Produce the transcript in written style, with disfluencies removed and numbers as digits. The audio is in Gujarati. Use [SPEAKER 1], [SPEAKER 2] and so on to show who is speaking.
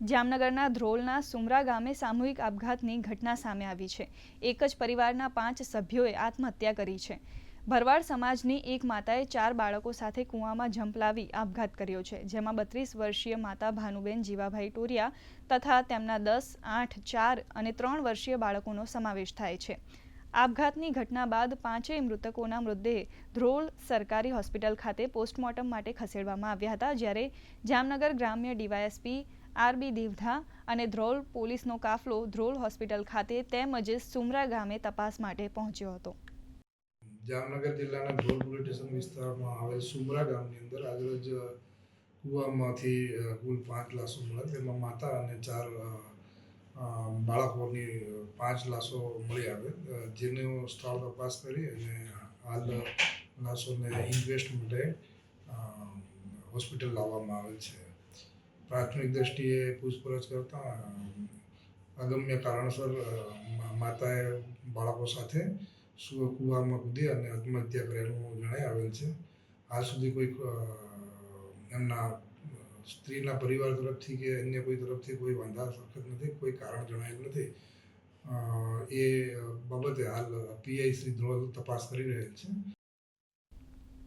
[SPEAKER 1] જામનગરના ધ્રોલના સુમરા ગામે સામૂહિક આપઘાતની ઘટના સામે આવી છે। એક જ પરિવારના 5 સભ્યોએ આત્મહત્યા કરી છે। ભરવાડ સમાજની એક માતાએ 4 બાળકો સાથે કૂવામાં ઝંપલાવી આપઘાત કર્યો છે, જેમાં 32 વર્ષીય માતા ભાનુબેન જીવાભાઈ ટોરિયા તથા તેમના 10, 8, 4 અને 3 વર્ષીય બાળકોનો સમાવેશ થાય છે। આપઘાતની ઘટના બાદ 5 મૃતકોના મૃતદેહ ધ્રોલ સરકારી હોસ્પિટલ ખાતે પોસ્ટમોર્ટમ માટે ખસેડવામાં આવ્યા હતા, જ્યારે જામનગર ગ્રામ્ય ડીવાયએસપી આરબી દેવધા અને ધ્રોલ પોલીસનો કાફલો ધ્રોલ હોસ્પિટલ ખાતે તેમજ સુમરા ગામે તપાસ માટે પહોંચ્યો હતો।
[SPEAKER 2] જામનગર જિલ્લાના ધ્રોલ પોલીસ સ્ટેશન વિસ્તારમાં આવેલ સુમરા ગામની અંદર આજરોજ કૂવામાંથી કુલ 5 લાશો મળે, તેમાં માતા અને 4 બાળકોની 5 લાશો મળી આવે, જેનો સ્થળ તપાસ કરી અને હાલ લાશોને ઇન્ક્વેસ્ટ માટે હોસ્પિટલ લાવવામાં આવેલ છે। પ્રાથમિક દ્રષ્ટિએ પૂછપરછ કરતા અગમ્ય કારણસર માતાએ બાળકો સાથે કૂવામાં કૂદી અને આત્મહત્યા કરેલું જણાઈ આવેલ છે। આજ સુધી કોઈ એમના સ્ત્રીના પરિવાર તરફથી કે અન્ય કોઈ તરફથી કોઈ વાંધા સખત નથી, કોઈ કારણ જણાયેલ નથી। એ બાબતે હાલ પીઆઈ શ્રી ધ્રોલ તપાસ કરી રહેલ છે।